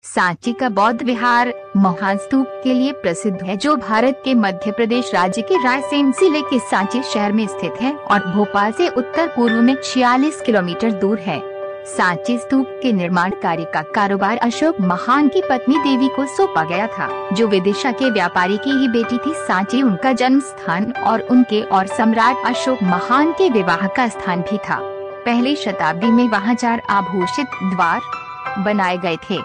सांची का बौद्ध विहार महान स्तूप के लिए प्रसिद्ध है, जो भारत के मध्य प्रदेश राज्य के रायसेन जिले के सांची शहर में स्थित है और भोपाल से उत्तर पूर्व में 46 किलोमीटर दूर है। सांची स्तूप के निर्माण कार्य का कारोबार अशोक महान की पत्नी देवी को सौंपा गया था, जो विदिशा के व्यापारी की ही बेटी थी। सांची उनका जन्म स्थान और उनके और सम्राट अशोक महान के विवाह का स्थान भी था। पहली शताब्दी में वहां 4 आभूषित द्वार बनाए गए थे।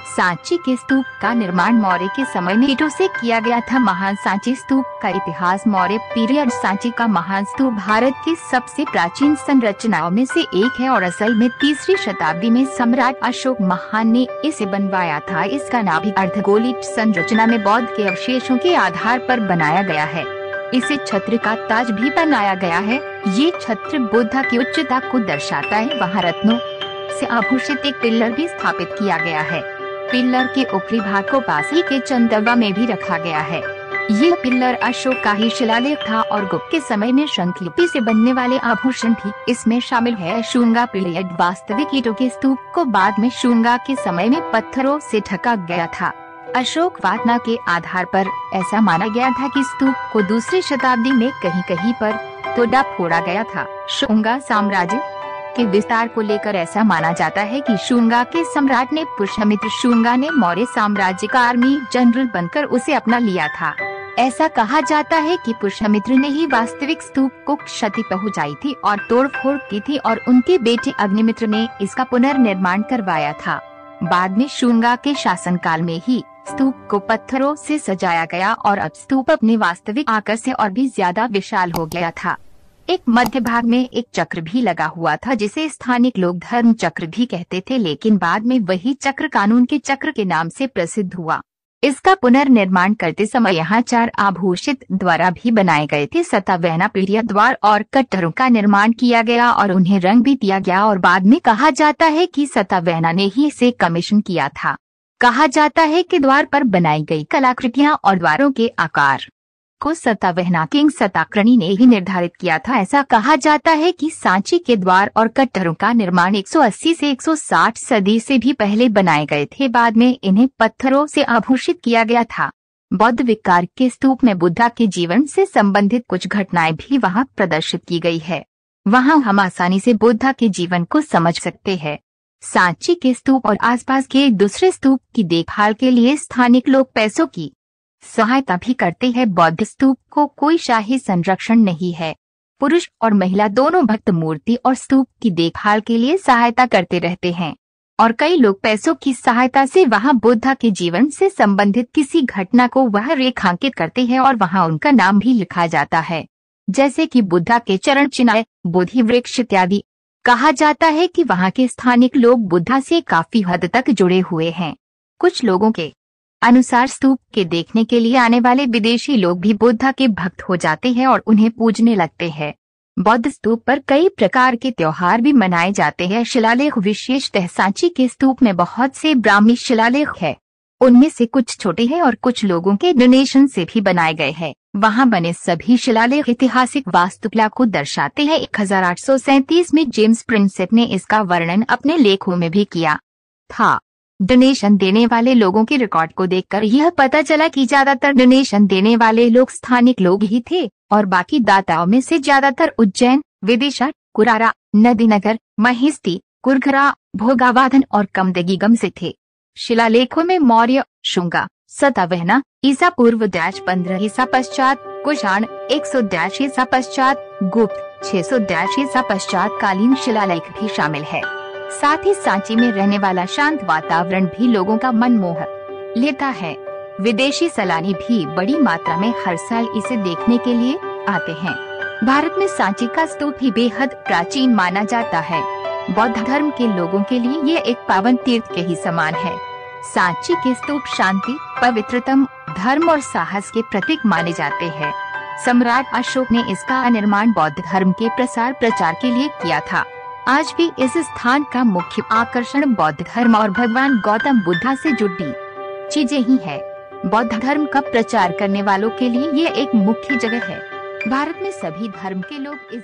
सांची के स्तूप का निर्माण मौर्य के समय में ईंटों से किया गया था। महान सांची स्तूप का इतिहास मौर्य पीरियड। सांची का महान स्तूप भारत की सबसे प्राचीन संरचनाओं में से एक है और असल में 3री शताब्दी में सम्राट अशोक महान ने इसे बनवाया था। इसका नाभिक अर्धगोलीय संरचना में बौद्ध के अवशेषों के आधार पर बनाया गया है। इसे छत्र का ताज भी बनाया गया है। ये छत्र बुद्ध की उच्चता को दर्शाता है। वहाँ रत्नों से आभूषित एक पिल्लर भी स्थापित किया गया है। पिल्लर के ऊपरी भाग को पास ही के चंदवा में भी रखा गया है। यह पिल्लर अशोक का ही शिलालेख था और गुप्त के समय में शंखलिपि से बनने वाले आभूषण भी इसमें शामिल है। शुंगा पीरियड वास्तविक ईंटों के स्तूप को बाद में शुंगा के समय में पत्थरों से ढका गया था। अशोक वातना के आधार पर ऐसा माना गया था कि स्तूप को 2री शताब्दी में कहीं कहीं पर तोड़ा फोड़ा गया था। शुंगा साम्राज्य के विस्तार को लेकर ऐसा माना जाता है कि शुंगा के सम्राट ने पुष्यमित्र शुंगा ने मौर्य साम्राज्य का आर्मी जनरल बनकर उसे अपना लिया था। ऐसा कहा जाता है कि पुष्यमित्र ने ही वास्तविक स्तूप को क्षति पहुंचाई थी और तोड़फोड़ की थी और उनके बेटे अग्निमित्र ने इसका पुनर्निर्माण करवाया था। बाद में शुंगा के शासनकाल में ही स्तूप को पत्थरों से सजाया गया और अब स्तूप अपने वास्तविक आकार से और भी ज्यादा विशाल हो गया था। एक मध्य भाग में एक चक्र भी लगा हुआ था, जिसे स्थानिक लोग धर्म चक्र भी कहते थे, लेकिन बाद में वही चक्र कानून के चक्र के नाम से प्रसिद्ध हुआ। इसका पुनर्निर्माण करते समय यहाँ 4 आभूषित द्वार भी बनाए गए थे। सतावहना पीढ़िया द्वार और कट्टरों का निर्माण किया गया और उन्हें रंग भी दिया गया और बाद में कहा जाता है कि सतावहना ने ही इसे कमीशन किया था। कहा जाता है कि द्वार पर बनाई गई कलाकृतियां और द्वारों के आकार को सतावहना किंग सताकर्णी ने ही निर्धारित किया था। ऐसा कहा जाता है कि सांची के द्वार और कट्टरों का निर्माण 180 से 160 सदी से भी पहले बनाए गए थे। बाद में इन्हें पत्थरों से आभूषित किया गया था। बौद्ध विकार के स्तूप में बुद्धा के जीवन से संबंधित कुछ घटनाएं भी वहां प्रदर्शित की गई है। वहां हम आसानी से बुद्धा के जीवन को समझ सकते हैं। सांची के स्तूप और आसपास के दूसरे स्तूप की देखभाल के लिए स्थानिक लोग पैसों की सहायता भी करते हैं। बौद्ध स्तूप को कोई शाही संरक्षण नहीं है। पुरुष और महिला दोनों भक्त मूर्ति और स्तूप की देखभाल के लिए सहायता करते रहते हैं और कई लोग पैसों की सहायता से वहां बुद्धा के जीवन से संबंधित किसी घटना को वह रेखांकित करते हैं और वहां उनका नाम भी लिखा जाता है, जैसे कि बुद्धा के चरण चिन्ह, बोधि वृक्ष इत्यादि। कहा जाता है कि वहां के स्थानिक लोग बुद्धा से काफी हद तक जुड़े हुए हैं। कुछ लोगों के अनुसार स्तूप के देखने के लिए आने वाले विदेशी लोग भी बुद्धा के भक्त हो जाते हैं और उन्हें पूजने लगते हैं। बौद्ध स्तूप पर कई प्रकार के त्योहार भी मनाए जाते हैं। शिलालेख विशेषतः सांची के स्तूप में बहुत से ब्राह्मी शिलालेख है। उनमें से कुछ छोटे हैं और कुछ लोगों के डोनेशन से भी बनाए गए हैं। वहां बने सभी शिलालेख ऐतिहासिक वास्तुकला को दर्शाते हैं। 1837 में जेम्स प्रिंसेप ने इसका वर्णन अपने लेखों में भी किया था। डोनेशन देने वाले लोगों के रिकॉर्ड को देखकर यह पता चला कि ज्यादातर डोनेशन देने वाले लोग स्थानिक लोग ही थे और बाकी दाताओं में से ज्यादातर उज्जैन, विदिशा, कुरारा, नदीनगर, महिस्ती, कुरघरा, भोगावाधन और कमदगीगम से थे। शिलालेखों में मौर्य, शुंगा, सतावहना, ईसा पूर्व 15 ईसा पश्चात, कुषाण 100 ईसा पश्चात, गुप्त 600 ईसा पश्चात कालीन शिलालेख भी शामिल है। साथ ही सांची में रहने वाला शांत वातावरण भी लोगों का मन मोह लेता है। विदेशी सैलानी भी बड़ी मात्रा में हर साल इसे देखने के लिए आते हैं। भारत में सांची का स्तूप भी बेहद प्राचीन माना जाता है। बौद्ध धर्म के लोगों के लिए ये एक पावन तीर्थ के ही समान है। सांची के स्तूप शांति, पवित्रतम, धर्म और साहस के प्रतीक माने जाते हैं। सम्राट अशोक ने इसका निर्माण बौद्ध धर्म के प्रसार प्रचार के लिए किया था। आज भी इस स्थान का मुख्य आकर्षण बौद्ध धर्म और भगवान गौतम बुद्धा से जुड़ी चीजें ही है। बौद्ध धर्म का प्रचार करने वालों के लिए ये एक मुख्य जगह है। भारत में सभी धर्म के लोग इस